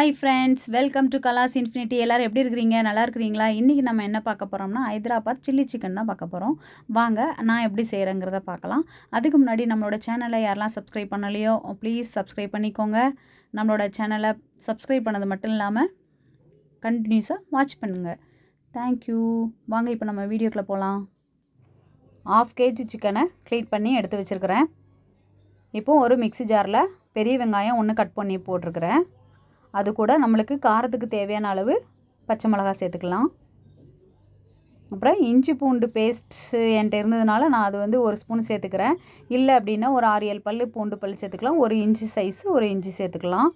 Hi friends, welcome to Kalas infinity. எல்லோரும் எப்படி இருக்கிறீங்க? நல்லா இருக்கிறீங்களா? இன்றைக்கி நம்ம என்ன பார்க்க போகிறோம்னா ஹைதராபாத் சில்லி சிக்கன் தான் பார்க்க போகிறோம். வாங்க நான் எப்படி செய்கிறேங்கிறத பார்க்கலாம். அதுக்கு முன்னாடி நம்மளோட சேனலை யாரெல்லாம் சப்ஸ்கிரைப் பண்ணலையோ ப்ளீஸ் சப்ஸ்கிரைப் பண்ணிக்கோங்க. நம்மளோட சேனலை சப்ஸ்கிரைப் பண்ணது மட்டும் இல்லாமல் கண்டினியூஸாக வாட்ச் பண்ணுங்கள். தேங்க்யூ. வாங்க இப்போ நம்ம வீடியோக்குள்ளே போகலாம். 1/2 kg சிக்கனை க்ளீன் பண்ணி எடுத்து வச்சுருக்கிறேன். இப்போது ஒரு மிக்ஸி ஜாரில் பெரிய வெங்காயம் 1 கட் பண்ணி போட்டிருக்கிறேன். அது கூட நம்மளுக்கு காரத்துக்கு தேவையான அளவு பச்சை மிளகாய் சேர்த்துக்கலாம். அப்புறம் இஞ்சி பூண்டு பேஸ்ட் என்கிட்ட இருந்ததுனால நான் அது வந்து 1 ஸ்பூன் சேர்த்துக்கிறேன். இல்லை அப்படின்னா ஒரு 6-7 பல் பூண்டு பல் சேர்த்துக்கலாம். ஒரு இன்ச்சு சைஸு ஒரு இஞ்சி சேர்த்துக்கலாம்.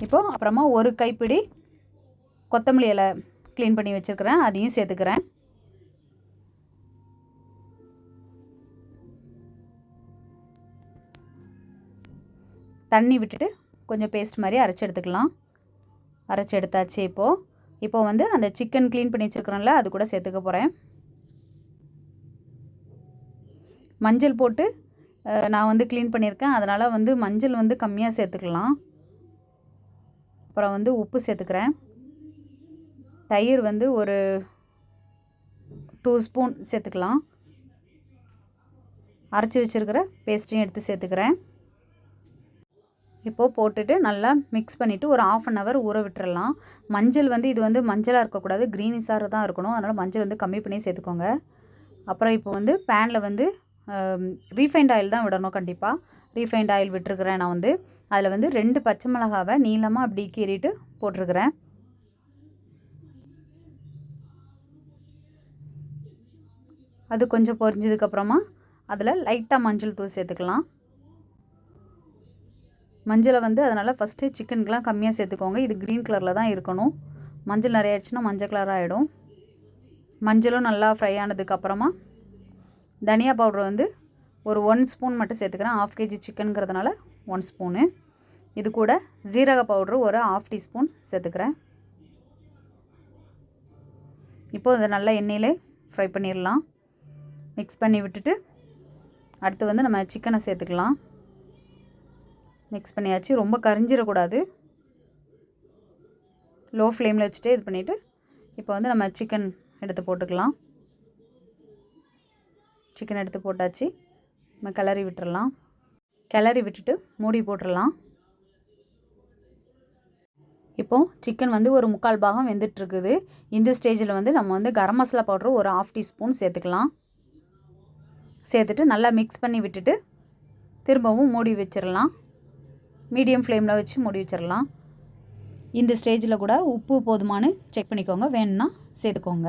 இப்போது அப்புறமா ஒரு கைப்பிடி கொத்தமல்லி இலை க்ளீன் பண்ணி வச்சுருக்கிறேன், அதையும் சேர்த்துக்கிறேன். தண்ணி விட்டுட்டு கொஞ்சம் பேஸ்ட் மாதிரி அரைச்சி எடுத்துக்கலாம். அரைச்சி எடுத்தாச்சு. இப்போ வந்து அந்த சிக்கன் க்ளீன் பண்ணி வச்சுருக்கிறோம்ல, அது கூட சேர்த்துக்க போகிறேன். மஞ்சள் போட்டு நான் வந்து க்ளீன் பண்ணியிருக்கேன், அதனால் வந்து மஞ்சள் வந்து கம்மியாக சேர்த்துக்கலாம். அப்புறம் வந்து உப்பு சேர்த்துக்கிறேன். தயிர் வந்து ஒரு 2 ஸ்பூன் சேர்த்துக்கலாம். அரைச்சி வச்சுருக்கிற பேஸ்ட்டையும் எடுத்து சேர்த்துக்கிறேன். இப்போது போட்டுட்டு நல்லா மிக்ஸ் பண்ணிவிட்டு ஒரு 1/2 hour ஊற விட்டுறலாம். மஞ்சள் வந்து இது வந்து மஞ்சளாக இருக்கக்கூடாது, க்ரீனிஷாக தான் இருக்கணும். அதனால் மஞ்சள் வந்து கம்மி பண்ணி சேர்த்துக்கோங்க. அப்புறம் இப்போ வந்து பேனில் வந்து ரீஃபைண்ட் ஆயில் தான் விடணும் கண்டிப்பாக. ரீஃபைண்ட் ஆயில் விட்டுருக்கிறேன் நான் வந்து. அதில் வந்து 2 பச்சை மிளகாவை நீளமாக அப்படி கீறிட்டு போட்டிருக்கிறேன். அது கொஞ்சம் பொரிஞ்சதுக்கப்புறமா அதில் லைட்டாக மஞ்சள் தூள் சேர்த்துக்கலாம். மஞ்சளை வந்து அதனால் ஃபஸ்ட்டு சிக்கனுக்கெலாம் கம்மியாக சேர்த்துக்கோங்க. இது க்ரீன் கலரில் தான் இருக்கணும். மஞ்சள் நிறைய ஆயிடுச்சுன்னா மஞ்சள் கலராக ஆகிடும். மஞ்சளும் நல்லா ஃப்ரை ஆனதுக்கப்புறமா தனியா பவுடர் வந்து ஒரு 1 ஸ்பூன் மட்டும் சேர்த்துக்கிறேன். 1/2 kg சிக்கனுங்கிறதுனால 1 ஸ்பூனு. இது கூட ஜீரக பவுட்ரு ஒரு 1/2 டீஸ்பூன் சேர்த்துக்கிறேன். இப்போது இதை நல்லா எண்ணெயிலே ஃப்ரை பண்ணிடலாம். மிக்ஸ் பண்ணி விட்டுட்டு அடுத்து வந்து நம்ம சிக்கனை சேர்த்துக்கலாம். மிக்ஸ் பண்ணியாச்சு. ரொம்ப கரிஞ்சிடக்கூடாது. லோ ஃப்ளேமில் வச்சுட்டு இது பண்ணிவிட்டு இப்போ வந்து நம்ம சிக்கன் எடுத்து போட்டுக்கலாம். சிக்கன் எடுத்து போட்டாச்சு. நம்ம கிளறி விட்டுறலாம். கிளறி விட்டுட்டு மூடி போட்டுடலாம். இப்போது சிக்கன் வந்து ஒரு 3/4 பாகம் வெந்துட்டுருக்குது. இந்த ஸ்டேஜில் வந்து நம்ம வந்து கரம் மசாலா பவுட்ரு ஒரு 1/2 டீஸ்பூன் சேர்த்துக்கலாம். சேர்த்துட்டு நல்லா மிக்ஸ் பண்ணி விட்டுட்டு திரும்பவும் மூடி வச்சிடலாம். மீடியம் ஃப்ளேமில் வச்சு மூடி வச்சிடலாம். இந்த ஸ்டேஜில் கூட உப்பு போதுமானு செக் பண்ணிக்கோங்க, வேணும்னா சேர்த்துக்கோங்க.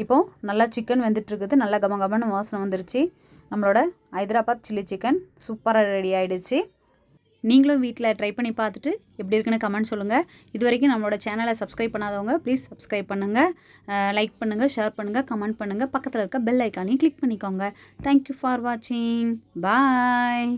இப்போது நல்லா சிக்கன் வெந்துட்டுருக்குது. நல்லா கமகமன்னு வாசனை வந்துருச்சு. நம்மளோட ஹைதராபாத் சில்லி சிக்கன் சூப்பராக ரெடி ஆகிடுச்சு. நீங்களும் வீட்டில் ட்ரை பண்ணி பார்த்துட்டு எப்படி இருக்குன்னு கமெண்ட் சொல்லுங்கள். இது வரைக்கும் நம்மளோட சேனலை சப்ஸ்கிரைப் பண்ணாதவங்க ப்ளீஸ் சப்ஸ்கிரைப் பண்ணுங்கள், லைக் பண்ணுங்கள், ஷேர் பண்ணுங்கள், கமெண்ட் பண்ணுங்கள். பக்கத்தில் இருக்க பெல் ஐக்கானையும் கிளிக் பண்ணிக்கோங்க. தேங்க்யூ ஃபார் வாட்சிங். பாய்.